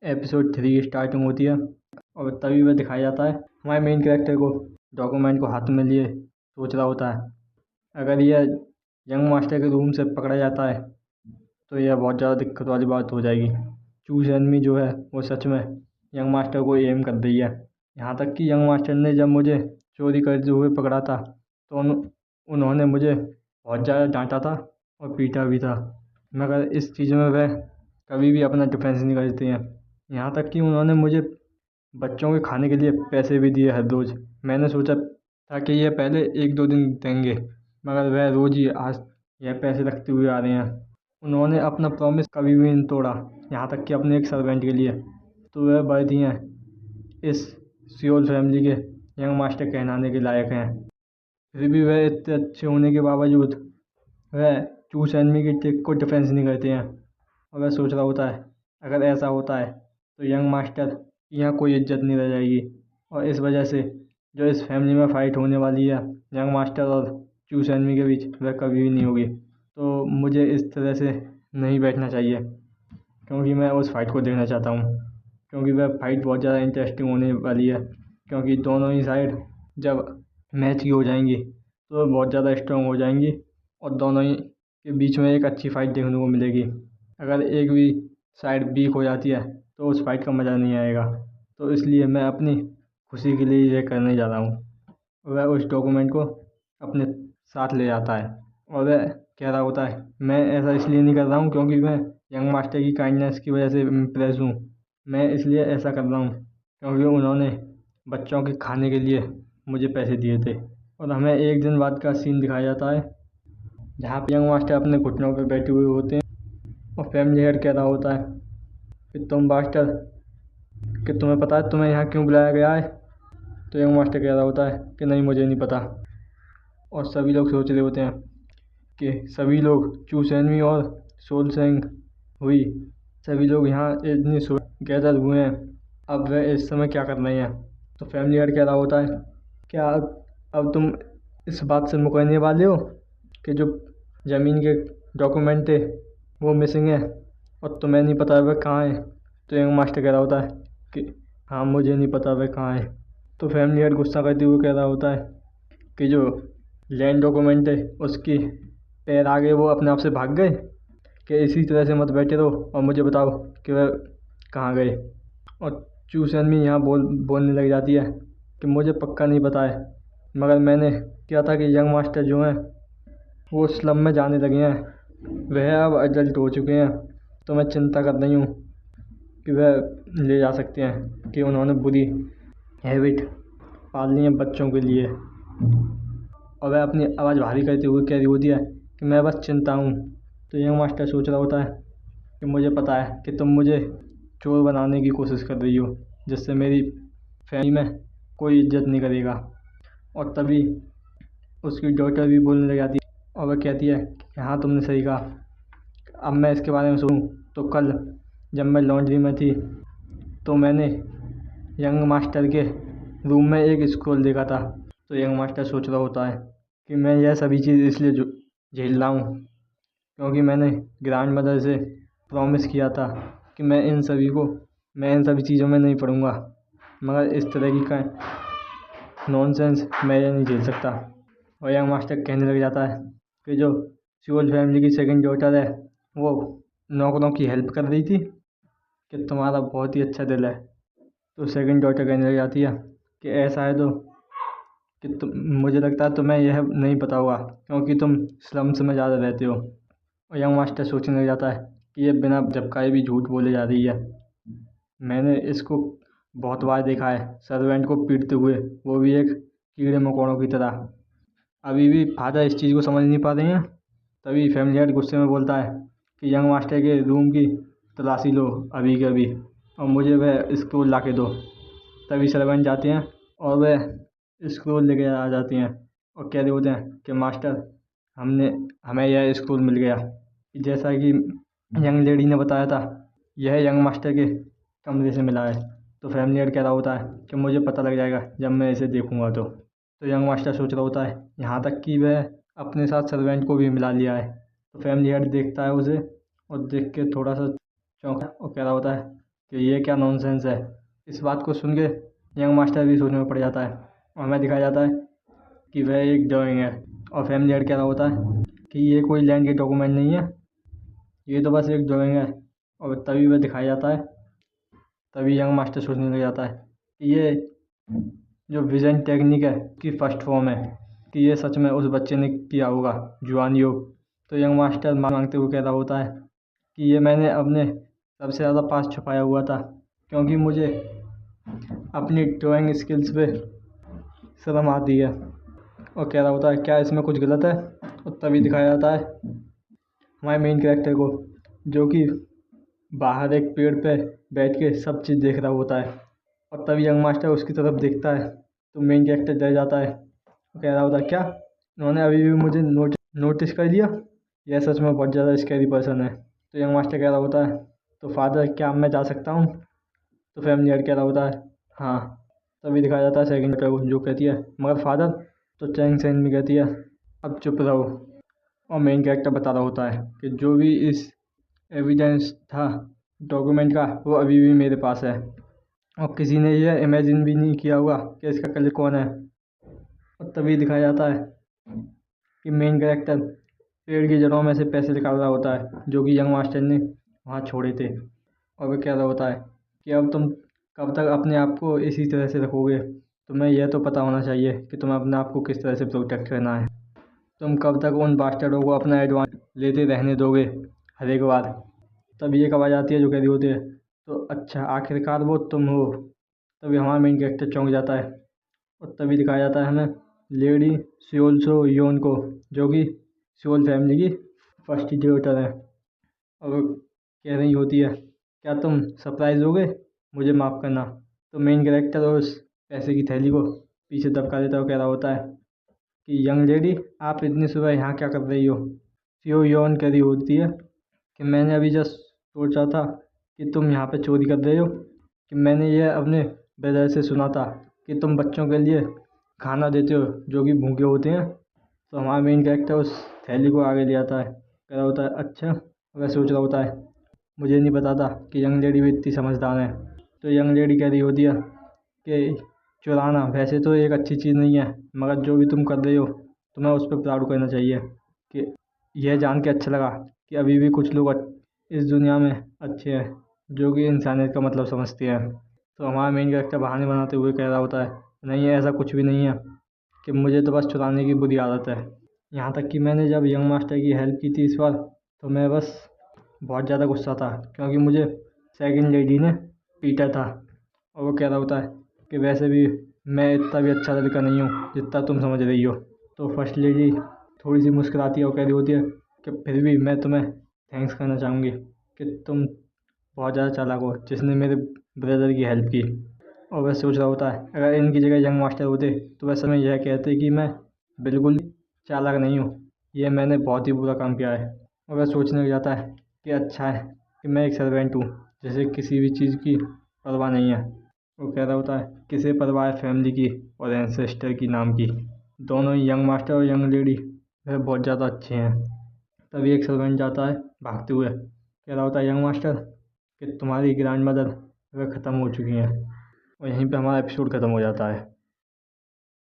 Episode 3 की starting होती है और तभी वह दिखाया जाता है हमारे मेन कैरेक्टर को डॉक्यूमेंट को हाथ में लिए सोच रहा होता है। अगर यह यंग मास्टर के रूम से पकड़ा जाता है तो यह बहुत ज़्यादा दिक्कत वाली बात हो जाएगी। चूज एनमी जो है वो सच में यंग मास्टर को एम कर रही है। यहाँ तक कि यंग मास्टर ने जब मुझे चोरी करते हुए पकड़ा था तो उन्होंने मुझे बहुत ज़्यादा डांटा था और पीटा भी था, मगर इस चीज़ में वह कभी भी अपना डिफेंस नहीं करती हैं। यहाँ तक कि उन्होंने मुझे बच्चों के खाने के लिए पैसे भी दिए हर रोज़। मैंने सोचा था कि यह पहले 1-2 दिन देंगे, मगर वह रोज़ ही आज यह पैसे रखते हुए आ रहे हैं। उन्होंने अपना प्रॉमिस कभी भी नहीं तोड़ा, यहाँ तक कि अपने एक सर्वेंट के लिए। तो वह बढ़ती हैं इस सियोल फैमिली के यंग मास्टर कहलाने के लायक हैं। फिर भी वह इतने अच्छे होने के बावजूद वह चूस एनमी की ट्रिक को डिफेंस नहीं करते हैं और वह सोच रहा होता है अगर ऐसा होता है तो यंग मास्टर की यहाँ कोई इज्जत नहीं रह जाएगी और इस वजह से जो इस फैमिली में फ़ाइट होने वाली है यंग मास्टर और चूस एनमी के बीच वह कभी भी नहीं होगी। तो मुझे इस तरह से नहीं बैठना चाहिए क्योंकि मैं उस फाइट को देखना चाहता हूँ, क्योंकि वह फाइट बहुत ज़्यादा इंटरेस्टिंग होने वाली है। क्योंकि दोनों ही साइड जब मैच की हो जाएंगी तो बहुत ज़्यादा स्ट्रांग हो जाएंगी और दोनों ही के बीच में एक अच्छी फाइट देखने को मिलेगी। अगर एक भी साइड वीक हो जाती है तो उस फाइट का मज़ा नहीं आएगा। तो इसलिए मैं अपनी खुशी के लिए यह करने जा रहा हूँ। वह उस डॉक्यूमेंट को अपने साथ ले जाता है और वह कह रहा होता है मैं ऐसा इसलिए नहीं कर रहा हूँ क्योंकि मैं यंग मास्टर की काइंडनेस की वजह से इम्प्रेस हूँ। मैं इसलिए ऐसा कर रहा हूँ क्योंकि उन्होंने बच्चों के खाने के लिए मुझे पैसे दिए थे। और हमें एक दिन बाद का सीन दिखाया जाता है जहाँ पे यंग मास्टर अपने घुटनों पे बैठे हुए होते हैं और फैमिली हेड कह रहा होता है कि तुम मास्टर कि तुम्हें पता है तुम्हें यहाँ क्यों बुलाया गया है। तो यंग मास्टर कह रहा होता है कि नहीं मुझे नहीं पता। और सभी लोग सोच रहे होते हैं कि सभी लोग चूस एनमी और सोल सेंग हुई सभी लोग यहाँ इतनी गैदर हुए हैं, अब वह इस समय क्या कर रहे हैं। तो फैमिली हेड कह रहा होता है क्या अब तुम इस बात से मुकरने वाले हो कि जो ज़मीन के डॉक्यूमेंट थे वो मिसिंग है और तुम्हें नहीं पता वह कहाँ है। तो यंग मास्टर कह रहा होता है कि हाँ मुझे नहीं पता वह कहाँ है। तो फैमिली हेड गुस्सा करते हुए कह रहा होता है कि जो लैंड डॉक्यूमेंट है उसकी पैर आगे वो अपने आप से भाग गए कि इसी तरह से मत बैठे रहो और मुझे बताओ कि वह कहाँ गए। और चूसन में यहाँ बोलने लग जाती है कि मुझे पक्का नहीं पता है, मगर मैंने क्या था कि यंग मास्टर जो हैं वो स्लम में जाने लगे हैं, वह अब एडल्ट हो चुके हैं। तो मैं चिंता कर रही हूँ कि वह ले जा सकते हैं कि उन्होंने बुरी हैबिट पाल ली है बच्चों के लिए। और वह अपनी आवाज़ भारी करते हुए कह रही होती है कि मैं बस चिंता हूँ। तो यंग मास्टर सोच रहा होता है कि मुझे पता है कि तुम मुझे चोर बनाने की कोशिश कर रही हो जिससे मेरी फैमिली में कोई इज्जत नहीं करेगा। और तभी उसकी डॉटर भी बोलने लग जाती है और वह कहती है कि हाँ तुमने सही कहा। अब मैं इसके बारे में सोचूं तो कल जब मैं लॉन्ड्री में थी तो मैंने यंग मास्टर के रूम में एक स्क्रॉल देखा था। तो यंग मास्टर सोच रहा होता है कि मैं यह सभी चीज़ इसलिए झेल रहा हूँ क्योंकि मैंने ग्रैंड मदर से प्रॉमिस किया था कि मैं इन सभी चीज़ों में नहीं पढ़ूँगा, मगर इस तरह की का नॉनसेंस मैं ये नहीं झेल सकता। और यंग मास्टर कहने लग जाता है कि जो सियोल फैमिली की सेकंड डॉटर है वो नौकरों की हेल्प कर रही थी कि तुम्हारा बहुत ही अच्छा दिल है। तो सेकंड डॉटर कहने लग जाती है कि ऐसा है तो कि तुम मुझे लगता है तुम्हें यह नहीं पता होगा क्योंकि तुम स्लम्स में ज़्यादा रहते हो। और यंग मास्टर सोचने लग जाता है कि ये बिना झपकाए भी झूठ बोले जा रही है। मैंने इसको बहुत बार देखा है सर्वेंट को पीटते हुए, वो भी एक कीड़े मकोड़ों की तरह। अभी भी फादर इस चीज़ को समझ नहीं पा रहे हैं। तभी फैमिली हेड गुस्से में बोलता है कि यंग मास्टर के रूम की तलाशी लो अभी के अभी और मुझे वह स्क्रोल ला के दो। तभी सर्वेंट जाते हैं और वह स्क्रोल लेके आ जाती हैं और कह रहे होते हैं कि मास्टर हमें यह स्क्रोल मिल गया। जैसा कि यंग लेडी ने बताया था यह यंग मास्टर के कमरे से मिला है। तो फैमिली हेड कह रहा होता है कि मुझे पता लग जाएगा जब मैं इसे देखूंगा। तो यंग मास्टर सोच रहा होता है यहाँ तक कि वह अपने साथ सर्वेंट को भी मिला लिया है। तो फैमिली हेड देखता है उसे और देख के थोड़ा सा चौंका और कह रहा होता है कि ये क्या नॉनसेंस है। इस बात को सुन के यंग मास्टर भी सोचने में पड़ जाता है और हमें दिखाया जाता है कि वह एक ड्राइंग है। और फैमिली हेड कह रहा होता है कि ये कोई लैंड के डॉक्यूमेंट नहीं है, ये तो बस एक ड्राइंग है। और तभी वह दिखाया जाता है, तभी यंग मास्टर सोचने लग जाता है कि ये जो विजन टेक्निक है उसकी फर्स्ट फॉर्म है, कि ये सच में उस बच्चे ने किया होगा जुआन योग। तो यंग मास्टर मांगते हुए कह रहा होता है कि ये मैंने अपने सबसे ज़्यादा पास छुपाया हुआ था, क्योंकि मुझे अपनी ड्राइंग स्किल्स पे शर्म आती है। और कह रहा होता है क्या इसमें कुछ गलत है। और तभी दिखाया जाता है हमारे मेन कैरेक्टर को, जो कि बाहर एक पेड़ पे बैठ के सब चीज़ देख रहा होता है। और तभी यंग मास्टर उसकी तरफ देखता है तो मेन कैरेक्टर डर जाता है। वो कह रहा होता है क्या उन्होंने अभी भी मुझे नोटिस कर लिया, यह सच में बहुत ज़्यादा स्कैरी पर्सन है। तो यंग मास्टर कह रहा होता है तो फादर क्या मैं जा सकता हूँ। तो फैमिली हेड कह रहा होता है हाँ। तभी दिखाया जाता है सेकंड को, जो कहती है मगर फादर। तो चैंग सेन भी कहती है अब चुप रहो। और मेन कैरेक्टर बता रहा होता है कि जो भी इस एविडेंस था डॉक्यूमेंट का वो अभी भी मेरे पास है, और किसी ने यह इमेजिन भी नहीं किया होगा कि इसका कलर कौन है। और तभी दिखाया जाता है कि मेन कैरेक्टर पेड़ की जड़ों में से पैसे निकाल रहा होता है जो कि यंग मास्टर ने वहाँ छोड़े थे। और वह कह रहा होता है कि अब तुम कब तक अपने आप को इसी तरह से रखोगे, तुम्हें यह तो पता होना चाहिए कि तुम्हें अपने आप को किस तरह से प्रोटेक्ट करना है। तुम कब तक उन बास्टर्डों को अपना एडवांस लेते रहने दोगे हर एक बार। तब ये कब आ जाती है जो कह रही होती है तो अच्छा आखिरकार वो तुम हो। तभी हमारा मेन कैरेक्टर चौंक जाता है। और तभी दिखाया जाता है हमें लेडी सियोल योन को, जो कि सियोल फैमिली की फर्स्ट डॉटर है। और वो कह रही होती है क्या तुम सरप्राइज होगे, मुझे माफ़ करना। तो मेन कैरेक्टर उस पैसे की थैली को पीछे दबका देता है और कह रहा होता है कि यंग लेडी आप इतनी सुबह यहाँ क्या कर रही हो। सियो योन कह रही होती है कि मैंने अभी जस्ट सोचा था कि तुम यहाँ पे चोरी कर रहे हो, कि मैंने यह अपने ब्रदर से सुना था कि तुम बच्चों के लिए खाना देते हो जो कि भूखे होते हैं। तो हमारा मेन कैरेक्टर उस थैली को आगे ले आता है, कह रहा होता है अच्छा। वह सोच रहा होता है मुझे नहीं पता था कि यंग लेडी भी इतनी समझदार है। तो यंग लेडी कह रही होती है कि चुराना वैसे तो एक अच्छी चीज़ नहीं है, मगर जो भी तुम कर रहे हो तुम्हें उस पर प्राउड करना चाहिए। कि यह जान के अच्छा लगा कि अभी भी कुछ लोग इस दुनिया में अच्छे हैं जो कि इंसानियत का मतलब समझते हैं। तो हमारा मेन कैरेक्टर बहाने बनाते हुए कह रहा होता है नहीं ऐसा कुछ भी नहीं है, कि मुझे तो बस चुराने की बुरी आदत है। यहाँ तक कि मैंने जब यंग मास्टर की हेल्प की थी इस बार तो मैं बस बहुत ज़्यादा गुस्सा था क्योंकि मुझे सेकंड लेडी ने पीटा था। और वो कह रहा होता है कि वैसे भी मैं इतना भी अच्छा लड़का नहीं हूँ जितना तुम समझ रही हो। तो फर्स्ट लेडी थोड़ी सी मुस्कुराती है और कह रही होती है कि फिर भी मैं तुम्हें थैंक्स करना चाहूँगी कि तुम बहुत ज़्यादा चालाक हो जिसने मेरे ब्रदर की हेल्प की। और वह सोच रहा होता है अगर इनकी जगह यंग मास्टर होते तो वह समय यह कहते कि मैं बिल्कुल चालाक नहीं हूँ, ये मैंने बहुत ही बुरा काम किया है। और वह सोचने लग जाता है कि अच्छा है कि मैं एक सर्वेंट हूँ जिसे किसी भी चीज़ की परवाह नहीं है। वो कह रहा होता है किसे परवाह है फैमिली की और एंसेस्टर की नाम की। दोनों ही यंग मास्टर और यंग लेडी वह बहुत ज़्यादा अच्छे हैं। तभी एक सर्वेंट जाता है भागते हुए, कह रहा होता है यंग मास्टर कि तुम्हारी ग्रैंड मदर वह ख़त्म हो चुकी हैं। और यहीं पे हमारा एपिसोड ख़त्म हो जाता है।